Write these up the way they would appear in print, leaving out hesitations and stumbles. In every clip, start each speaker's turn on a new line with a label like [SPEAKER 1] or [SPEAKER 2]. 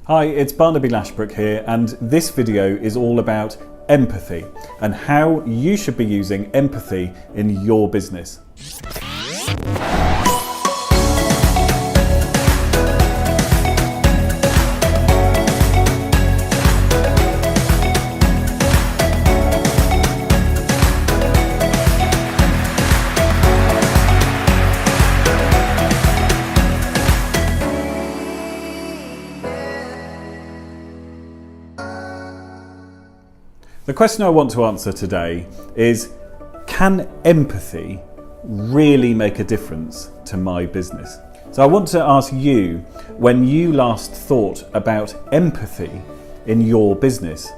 [SPEAKER 1] Hi, it's Barnaby Lashbrook here, and this video is all about empathy and how you should be using empathy in your business. The question I want to answer today is, can empathy really make a difference to my business? So I want to ask you, when you last thought about empathy in your business?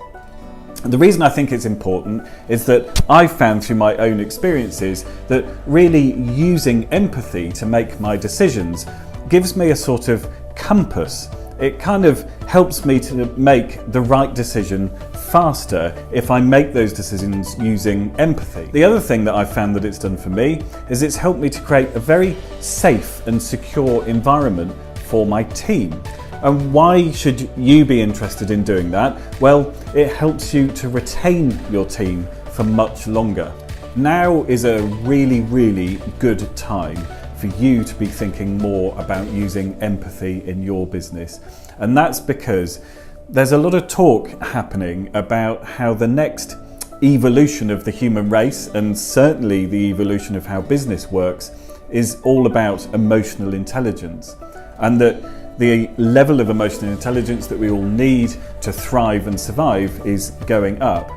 [SPEAKER 1] And the reason I think it's important is that I've found through my own experiences that really using empathy to make my decisions gives me a sort of compass. It kind of helps me to make the right decision faster if I make those decisions using empathy. The other thing that I've found that it's done for me is it's helped me to create a very safe and secure environment for my team. And why should you be interested in doing that? Well, it helps you to retain your team for much longer. Now is a really good time for you to be thinking more about using empathy in your business. And that's because there's a lot of talk happening about how the next evolution of the human race, and certainly the evolution of how business works, is all about emotional intelligence. And that the level of emotional intelligence that we all need to thrive and survive is going up.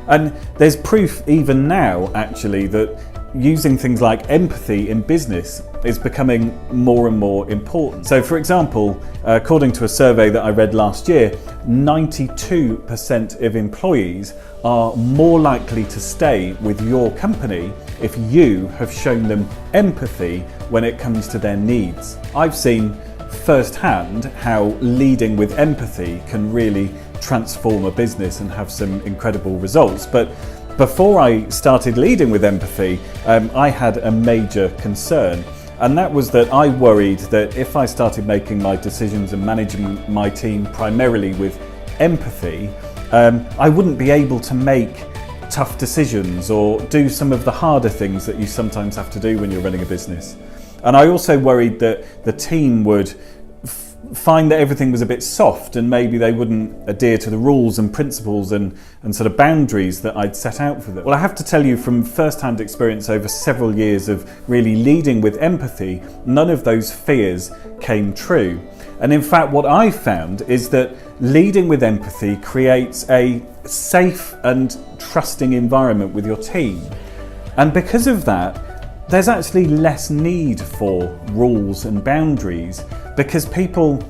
[SPEAKER 1] And there's proof even now, actually, that using things like empathy in business is becoming more and more important. So for example, according to a survey that I read last year, 92% of employees are more likely to stay with your company if you have shown them empathy when it comes to their needs. I've seen firsthand how leading with empathy can really transform a business and have some incredible results. But before I started leading with empathy, I had a major concern, and that was that I worried that if I started making my decisions and managing my team primarily with empathy, I wouldn't be able to make tough decisions or do some of the harder things that you sometimes have to do when you're running a business. And I also worried that the team would find that everything was a bit soft and maybe they wouldn't adhere to the rules and principles and sort of boundaries that I'd set out for them. Well, I have to tell you from first-hand experience over several years of really leading with empathy, none of those fears came true. And in fact, what I found is that leading with empathy creates a safe and trusting environment with your team. And because of that, there's actually less need for rules and boundaries because people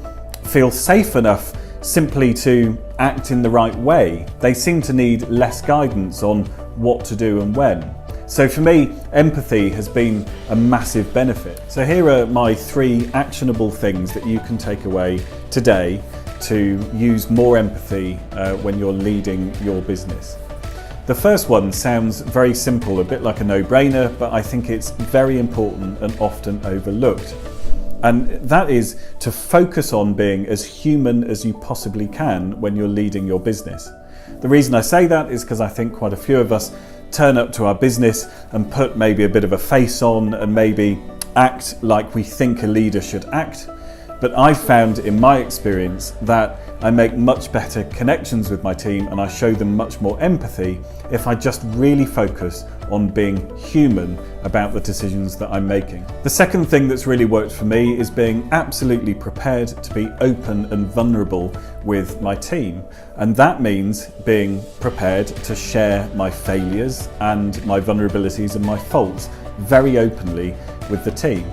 [SPEAKER 1] feel safe enough simply to act in the right way. They seem to need less guidance on what to do and when. So for me, empathy has been a massive benefit. So here are my 3 actionable things that you can take away today to use more empathy when you're leading your business. The first one sounds very simple, a bit like a no-brainer, but I think it's very important and often overlooked. And that is to focus on being as human as you possibly can when you're leading your business. The reason I say that is because I think quite a few of us turn up to our business and put maybe a bit of a face on and maybe act like we think a leader should act. But I've found in my experience that I make much better connections with my team and I show them much more empathy if I just really focus on being human about the decisions that I'm making. The second thing that's really worked for me is being absolutely prepared to be open and vulnerable with my team. And that means being prepared to share my failures and my vulnerabilities and my faults very openly with the team.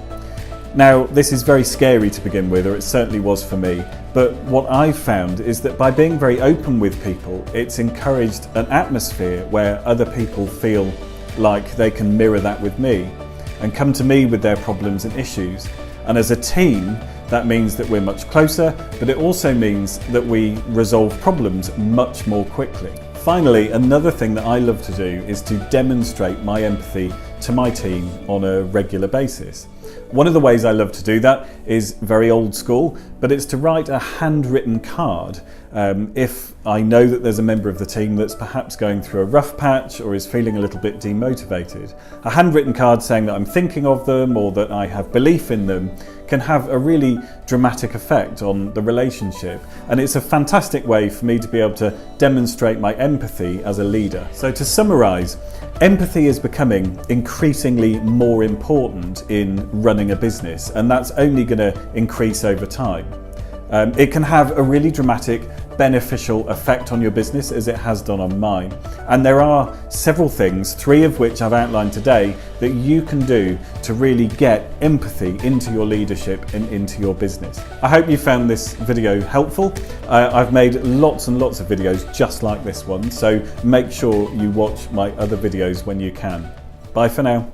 [SPEAKER 1] Now, this is very scary to begin with, or it certainly was for me, but what I've found is that by being very open with people, it's encouraged an atmosphere where other people feel like they can mirror that with me and come to me with their problems and issues. And as a team, that means that we're much closer, but it also means that we resolve problems much more quickly. Finally, another thing that I love to do is to demonstrate my empathy to my team on a regular basis. One of the ways I love to do that is very old school, but it's to write a handwritten card. If I know that there's a member of the team that's perhaps going through a rough patch or is feeling a little bit demotivated, a handwritten card saying that I'm thinking of them or that I have belief in them can have a really dramatic effect on the relationship, and it's a fantastic way for me to be able to demonstrate my empathy as a leader. So to summarise, empathy is becoming increasingly more important in running a business, and that's only going to increase over time. It can have a really dramatic beneficial effect on your business, as it has done on mine. And there are several things, 3 of which I've outlined today, that you can do to really get empathy into your leadership and into your business. I hope you found this video helpful. I've made lots and lots of videos just like this one, so make sure you watch my other videos when you can. Bye for now.